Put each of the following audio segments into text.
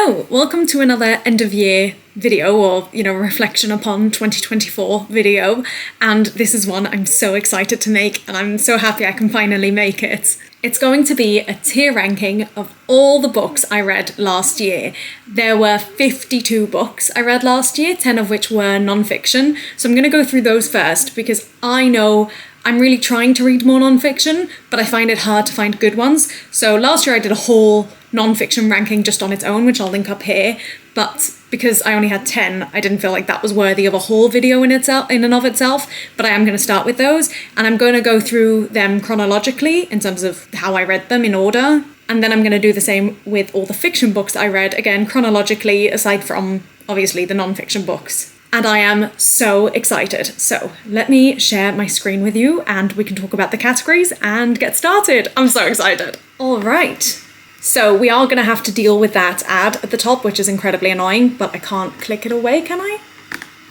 Hello, welcome to another end of year video or, reflection upon 2024 video. And this is one I'm so excited to make and I'm so happy I can finally make it. It's going to be a tier ranking of all the books I read last year. There were 52 books I read last year, 10 of which were non-fiction. So I'm going to go through those first because I know I'm really trying to read more non-fiction, but I find it hard to find good ones. So last year I did a whole non-fiction ranking just on its own, which I'll link up here. But because I only had 10, I didn't feel like that was worthy of a whole video in and of itself. But I am going to start with those, and I'm going to go through them chronologically in terms of how I read them in order. And then I'm going to do the same with all the fiction books I read, again, chronologically, aside from, obviously, the non-fiction books. And I am so excited. So let me share my screen with you and we can talk about the categories and get started. I'm so excited. All right. So we are going to have to deal with that ad at the top, which is incredibly annoying, but I can't click it away, can I?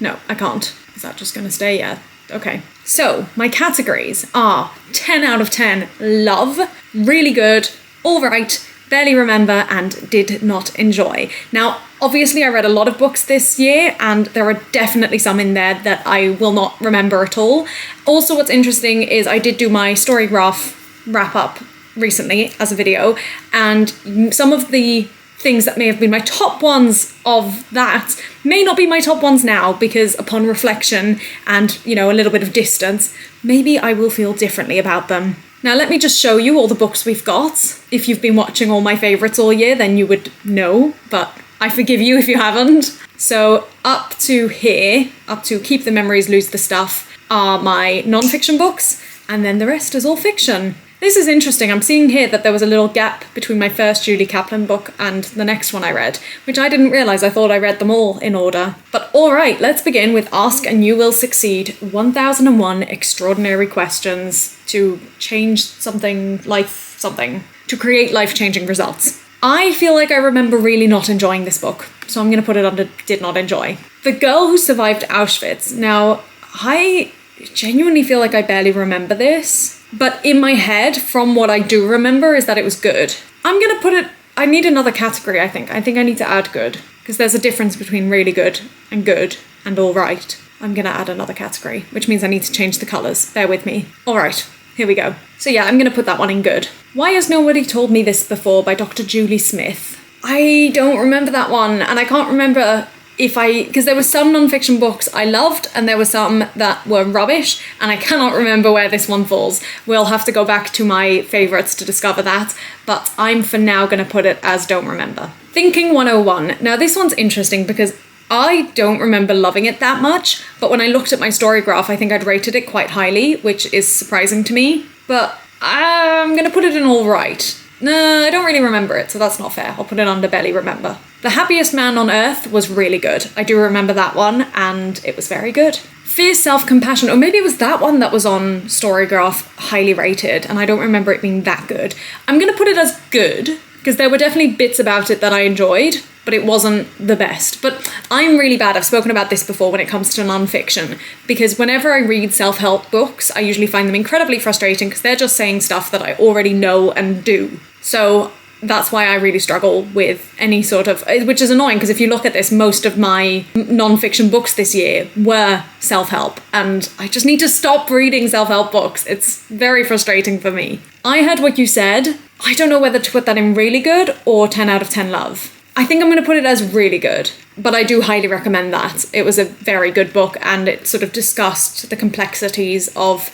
No, I can't. Is that just going to stay? Yeah. Okay. So my categories are 10 out of 10, love, really good, all right, barely remember, and did not enjoy. Now, obviously I read a lot of books this year and there are definitely some in there that I will not remember at all. Also, what's interesting is I did do my Storygraph wrap up recently as a video, and some of the things that may have been my top ones of that may not be my top ones now, because upon reflection and, a little bit of distance, maybe I will feel differently about them. Now let me just show you all the books we've got. If you've been watching all my favourites all year, then you would know, but I forgive you if you haven't. So up to here, up to Keep the Memories, Lose the Stuff, are my non-fiction books, and then the rest is all fiction. This is interesting. I'm seeing here that there was a little gap between my first Julie Kaplan book and the next one I read, which I didn't realise. I thought I read them all in order. But all right, let's begin with Ask and You Will Succeed, 1001 Extraordinary Questions to change something, to create life-changing results. I feel like I remember really not enjoying this book, so I'm going to put it under did not enjoy. The Girl Who Survived Auschwitz. Now, I genuinely feel like I barely remember this, but in my head, from what I do remember, is that it was good. I'm going to put it, I need another category, I think. I think I need to add good, because there's a difference between really good and all right. I'm going to add another category, which means I need to change the colours. Bear with me. All right, here we go. So yeah, I'm going to put that one in good. Why Has Nobody Told Me This Before by Dr. Julie Smith. I don't remember that one, and I can't remember because there were some non-fiction books I loved and there were some that were rubbish, and I cannot remember where this one falls. We'll have to go back to my favourites to discover that, but I'm for now going to put it as don't remember. Thinking 101. Now this one's interesting because I don't remember loving it that much, but when I looked at my Storygraph, I think I'd rated it quite highly, which is surprising to me, but I'm going to put it in all right. No, I don't really remember it, so that's not fair. I'll put it under barely remember. The Happiest Man on Earth was really good. I do remember that one, and it was very good. Fierce Self-Compassion, or maybe it was that one that was on Storygraph, highly rated, and I don't remember it being that good. I'm going to put it as good, because there were definitely bits about it that I enjoyed, but it wasn't the best. But I'm really bad, I've spoken about this before when it comes to non-fiction, because whenever I read self-help books, I usually find them incredibly frustrating because they're just saying stuff that I already know and do. So that's why I really struggle with any sort of, which is annoying because if you look at this, most of my non-fiction books this year were self-help, and I just need to stop reading self-help books. It's very frustrating for me. I Heard What You Said. I don't know whether to put that in really good or 10 out of 10 love. I think I'm going to put it as really good, but I do highly recommend that. It was a very good book and it sort of discussed the complexities of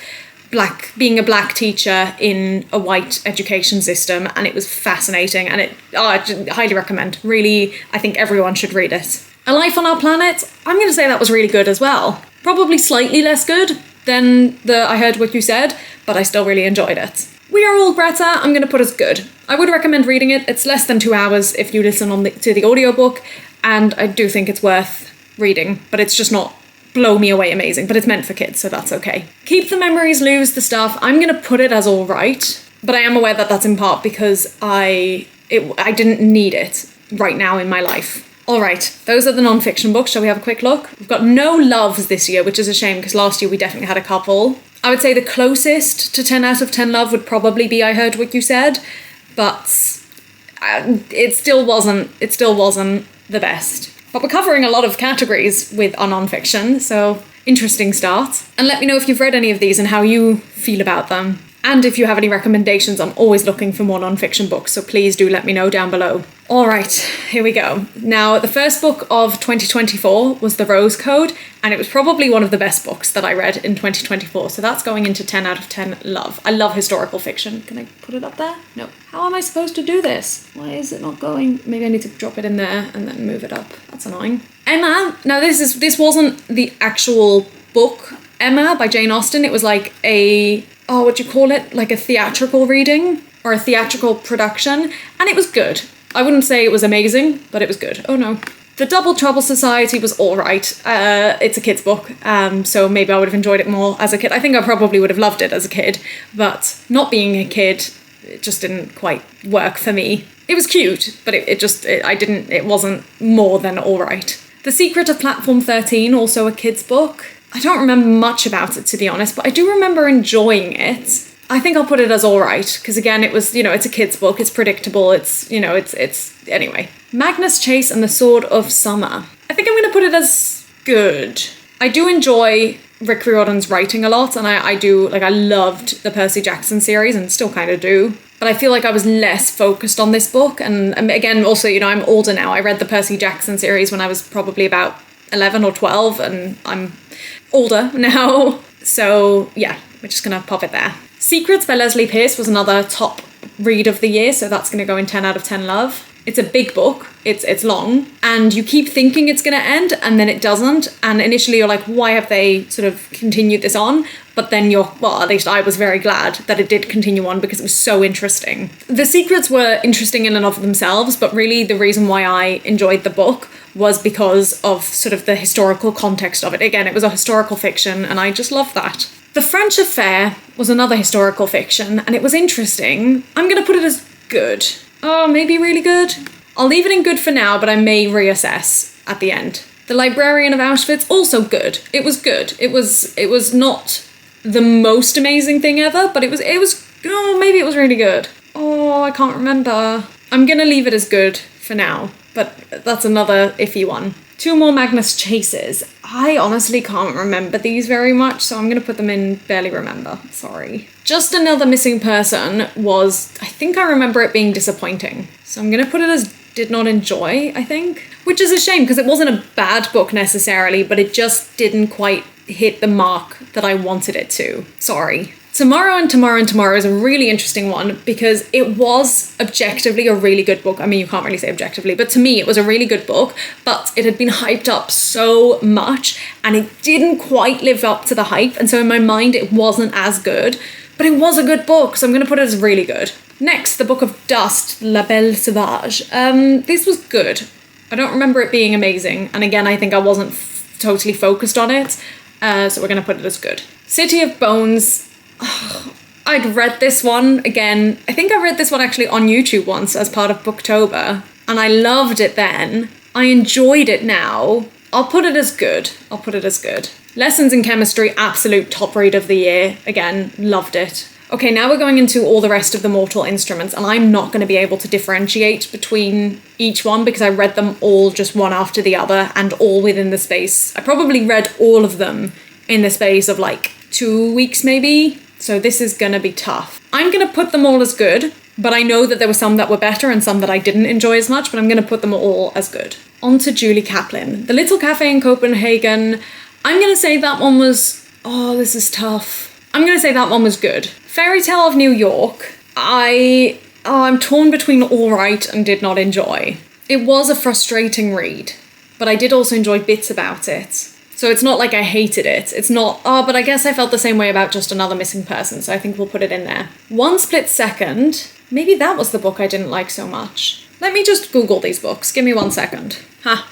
being a black teacher in a white education system, and it was fascinating, and I highly recommend. Really, I think everyone should read it. A Life on Our Planet, I'm going to say that was really good as well. Probably slightly less good than the I Heard What You Said, but I still really enjoyed it. We Are All Greta, I'm going to put as good. I would recommend reading it. It's less than 2 hours if you listen to the audiobook, and I do think it's worth reading, but it's just not blow me away amazing, but it's meant for kids, so that's okay. Keep the Memories, Lose the Stuff, I'm going to put it as all right, but I am aware that that's in part because I didn't need it right now in my life. All right, those are the non-fiction books. Shall we have a quick look? We've got no loves this year, which is a shame because last year we definitely had a couple. I would say the closest to 10 out of 10 love would probably be I Heard What You Said, but it still wasn't the best. But we're covering a lot of categories with our non-fiction, so interesting start. And let me know if you've read any of these and how you feel about them. And if you have any recommendations, I'm always looking for more non-fiction books, so please do let me know down below. All right, here we go. Now, the first book of 2024 was The Rose Code, and it was probably one of the best books that I read in 2024, so that's going into 10 out of 10 love. I love historical fiction. Can I put it up there? No. How am I supposed to do this? Why is it not going? Maybe I need to drop it in there and then move it up. That's annoying. Emma. Now, this wasn't the actual book, Emma, by Jane Austen. It was like a... what do you call it? Like a theatrical reading or a theatrical production. And it was good. I wouldn't say it was amazing, but it was good. Oh no. The Double Trouble Society was all right. It's a kid's book, so maybe I would have enjoyed it more as a kid. I think I probably would have loved it as a kid, but not being a kid, it just didn't quite work for me. It was cute, but it wasn't more than all right. The Secret of Platform 13, also a kid's book. I don't remember much about it, to be honest, but I do remember enjoying it. I think I'll put it as all right, because again, it was, it's a kid's book, it's predictable, anyway. Magnus Chase and the Sword of Summer. I think I'm going to put it as good. I do enjoy Rick Riordan's writing a lot, and I loved the Percy Jackson series, and still kind of do. But I feel like I was less focused on this book, and again, also, I'm older now. I read the Percy Jackson series when I was probably about 11 or 12, and I'm older now. So yeah, we're just going to pop it there. Secrets by Leslie Pierce was another top read of the year, so that's going to go in 10 out of 10 love. It's a big book, it's long, and you keep thinking it's going to end, and then it doesn't, and initially you're like, why have they sort of continued this on? But then at least I was very glad that it did continue on because it was so interesting. The secrets were interesting in and of themselves, but really the reason why I enjoyed the book was because of sort of the historical context of it. Again, it was a historical fiction, and I just loved that. The French Affair was another historical fiction, and it was interesting. I'm going to put it as good. Oh, maybe really good. I'll leave it in good for now, but I may reassess at the end. The Librarian of Auschwitz, also good. It was good. It was not the most amazing thing ever, but maybe it was really good. Oh, I can't remember. I'm going to leave it as good for now, but that's another iffy one. 2 more Magnus Chases. I honestly can't remember these very much, so I'm going to put them in barely remember. Sorry. Just Another Missing Person was, I think I remember it being disappointing. So I'm going to put it as did not enjoy, I think. Which is a shame, because it wasn't a bad book necessarily, but it just didn't quite hit the mark that I wanted it to. Sorry. Tomorrow and Tomorrow and Tomorrow is a really interesting one because it was objectively a really good book. I mean, you can't really say objectively, but to me it was a really good book, but it had been hyped up so much and it didn't quite live up to the hype. And so in my mind, it wasn't as good, but it was a good book. So I'm going to put it as really good. Next, The Book of Dust, La Belle Sauvage. This was good. I don't remember it being amazing. And again, I think I wasn't totally focused on it. So we're going to put it as good. City of Bones. I'd read this one again. I think I read this one actually on YouTube once as part of Booktober, and I loved it then. I enjoyed it now. I'll put it as good. Lessons in Chemistry, absolute top read of the year. Again, loved it. Okay, now we're going into all the rest of the Mortal Instruments, and I'm not going to be able to differentiate between each one because I read them all just one after the other and all within the space. I probably read all of them in the space of like 2 weeks maybe. So this is going to be tough. I'm going to put them all as good, but I know that there were some that were better and some that I didn't enjoy as much, but I'm going to put them all as good. On to Julie Kaplan. The Little Cafe in Copenhagen. I'm going to say that one was... Oh, this is tough. I'm going to say that one was good. Fairy Tale of New York. I'm torn between all right and did not enjoy. It was a frustrating read, but I did also enjoy bits about it. So it's not like I hated it. It's not, but I guess I felt the same way about Just Another Missing Person, so I think we'll put it in there. One Split Second. Maybe that was the book I didn't like so much. Let me just Google these books. Give me 1 second.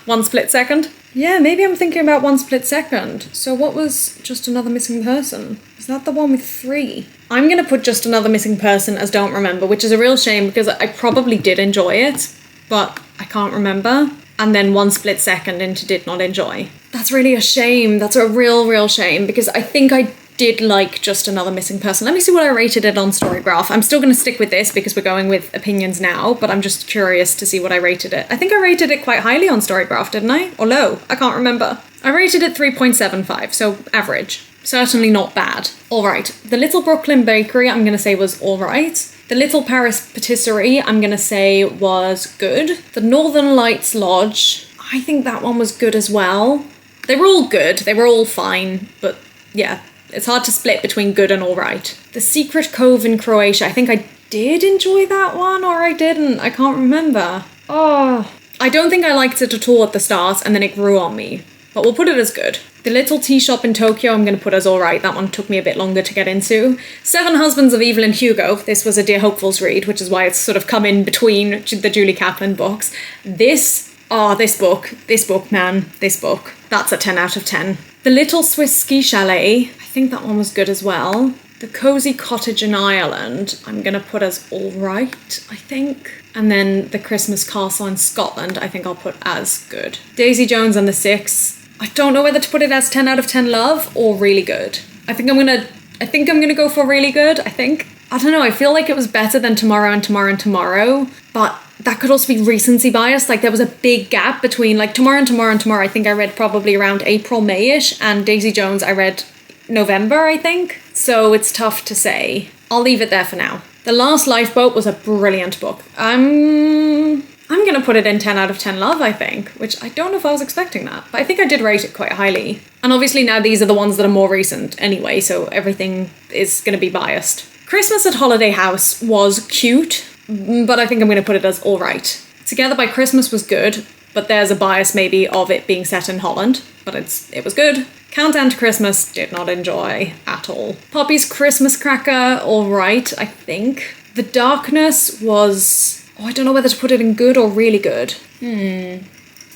One Split Second? Yeah, maybe I'm thinking about One Split Second. So what was Just Another Missing Person? Is that the one with 3? I'm going to put Just Another Missing Person as Don't Remember, which is a real shame because I probably did enjoy it, but I can't remember. And then One Split Second into Did Not Enjoy. That's really a shame. That's a real shame because I think I did like Just Another Missing Person. Let me see what I rated it on Storygraph. I'm still going to stick with this because we're going with opinions now, but I'm just curious to see what I rated it. I think I rated it quite highly on Storygraph, didn't I? Or low? I can't remember. I rated it 3.75, so average. Certainly not bad. All right. The Little Brooklyn Bakery, I'm going to say was all right. The Little Paris Patisserie, I'm going to say was good. The Northern Lights Lodge, I think that one was good as well. They were all good. They were all fine, but yeah. It's hard to split between good and all right. The Secret Cove in Croatia. I think I did enjoy that one or I didn't. I can't remember. Oh, I don't think I liked it at all at the start and then it grew on me. But we'll put it as good. The Little Tea Shop in Tokyo, I'm going to put as all right. That one took me a bit longer to get into. Seven Husbands of Evelyn Hugo. This was a Dear Hopefuls read, which is why it's sort of come in between the Julie Kaplan books. This book, man. That's a 10 out of 10. The Little Swiss Ski Chalet. I think that one was good as well. The Cozy Cottage in Ireland, I'm going to put as all right, I think. And then The Christmas Castle in Scotland, I think I'll put as good. Daisy Jones and the Six, I don't know whether to put it as 10 out of 10 love or really good. I think I'm going to go for really good, I think. I don't know, I feel like it was better than Tomorrow and Tomorrow and Tomorrow, but that could also be recency bias. Like there was a big gap between like Tomorrow and Tomorrow and Tomorrow. I think I read probably around April, May-ish, and Daisy Jones I read November, I think. So it's tough to say. I'll leave it there for now. The Last Lifeboat was a brilliant book. I'm going to put it in 10 out of 10 love, I think, which I don't know if I was expecting that, but I think I did rate it quite highly. And obviously now these are the ones that are more recent anyway, so everything is going to be biased. Christmas at Holiday House was cute, but I think I'm going to put it as all right. Together by Christmas was good, but there's a bias maybe of it being set in Holland, but it was good. Countdown to Christmas, did not enjoy at all. Poppy's Christmas Cracker, all right, I think. The Darkness was... I don't know whether to put it in good or really good. I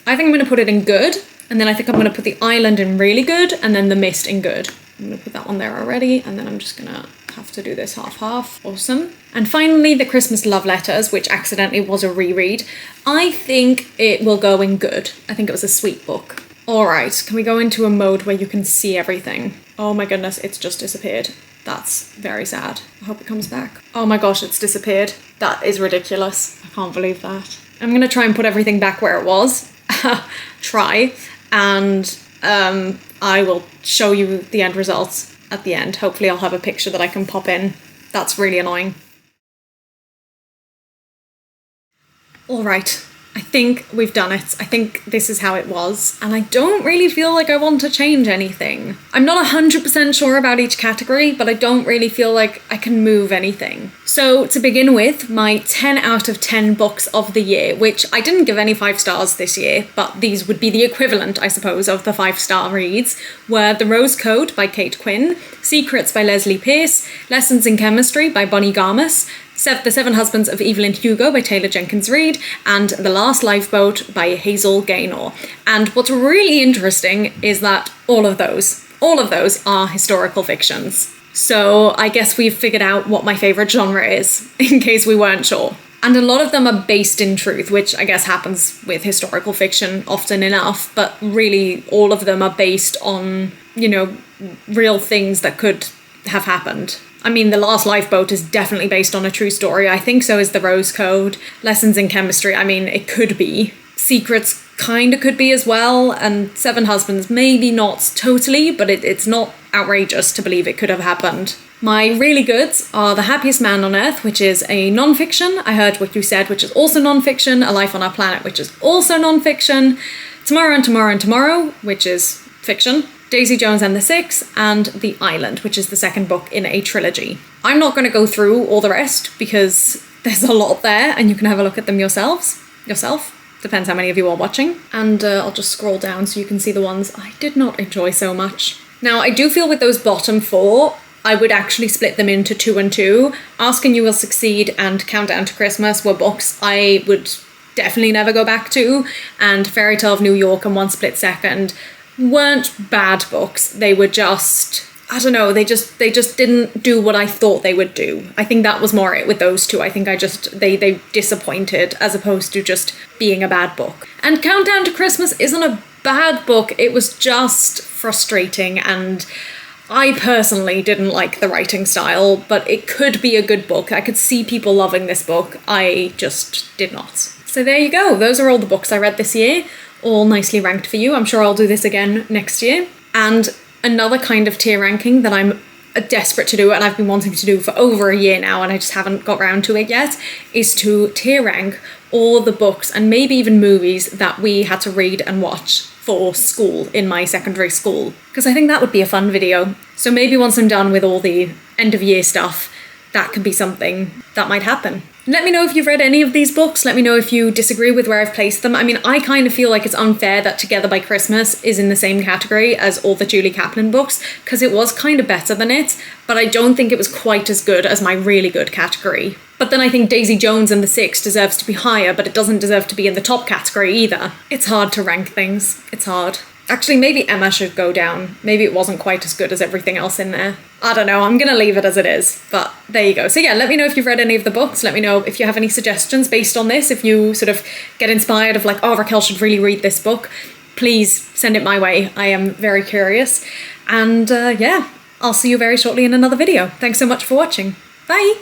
think I'm going to put it in good, and then I think I'm going to put The Island in really good, and then The Mist in good. I'm going to put that one there already, and then I'm just going to have to do this half-half. Awesome. And finally, The Christmas Love Letters, which accidentally was a reread. I think it will go in good. I think it was a sweet book. All right, can we go into a mode where you can see everything? Oh my goodness, it's just disappeared. That's very sad. I hope it comes back. Oh my gosh, it's disappeared. That is ridiculous. I can't believe that. I'm going to try and put everything back where it was. Try. And I will show you the end results at the end. Hopefully I'll have a picture that I can pop in. That's really annoying. All right. I think we've done it. I think this is how it was, and I don't really feel like I want to change anything. I'm not 100% sure about each category, but I don't really feel like I can move anything. So to begin with, my 10 out of 10 books of the year, which I didn't give any 5 stars this year, but these would be the equivalent, I suppose, of the 5-star reads, were The Rose Code by Kate Quinn, Secrets by Leslie Pierce, Lessons in Chemistry by Bonnie Garmus, The Seven Husbands of Evelyn Hugo by Taylor Jenkins Reid, and The Last Lifeboat by Hazel Gaynor. And what's really interesting is that all of those are historical fictions. So I guess we've figured out what my favourite genre is, in case we weren't sure. And a lot of them are based in truth, which I guess happens with historical fiction often enough, but really all of them are based on, real things that could have happened. I mean, The Last Lifeboat is definitely based on a true story. I think so is The Rose Code. Lessons in Chemistry, I mean, it could be. Secrets kind of could be as well. And Seven Husbands, maybe not totally, but it's not outrageous to believe it could have happened. My really goods are The Happiest Man on Earth, which is a non-fiction. I Heard What You Said, which is also non-fiction. A Life on Our Planet, which is also non-fiction. Tomorrow and Tomorrow and Tomorrow, which is fiction. Daisy Jones and the Six, and The Island, which is the second book in a trilogy. I'm not going to go through all the rest because there's a lot there and you can have a look at them yourself. Depends how many of you are watching. And I'll just scroll down so you can see the ones I did not enjoy so much. Now, I do feel with those bottom 4, I would actually split them into 2 and 2. Ask and You Will Succeed and Countdown to Christmas were books I would definitely never go back to, and Fairy Tale of New York and One Split Second weren't bad books. They were just, I don't know, they just didn't do what I thought they would do. I think that was more it with those two. I think they disappointed as opposed to just being a bad book. And Countdown to Christmas isn't a bad book. It was just frustrating, and I personally didn't like the writing style, but it could be a good book. I could see people loving this book. I just did not. So there you go. Those are all the books I read this year, all nicely ranked for you. I'm sure I'll do this again next year. And another kind of tier ranking that I'm desperate to do, and I've been wanting to do for over a year now, and I just haven't got round to it yet, is to tier rank all the books and maybe even movies that we had to read and watch for school in my secondary school, because I think that would be a fun video. So maybe once I'm done with all the end of year stuff, that could be something that might happen. Let me know if you've read any of these books. Let me know if you disagree with where I've placed them. I mean, I kind of feel like it's unfair that Together by Christmas is in the same category as all the Julie Kaplan books, because it was kind of better than it, but I don't think it was quite as good as my really good category. But then I think Daisy Jones and The Six deserves to be higher, but it doesn't deserve to be in the top category either. It's hard to rank things. It's hard. Actually, maybe Emma should go down. Maybe it wasn't quite as good as everything else in there. I don't know, I'm gonna leave it as it is, but there you go. So yeah, let me know if you've read any of the books. Let me know if you have any suggestions based on this. If you sort of get inspired of like, oh, Raquel should really read this book, please send it my way. I am very curious. And yeah, I'll see you very shortly in another video. Thanks so much for watching. Bye!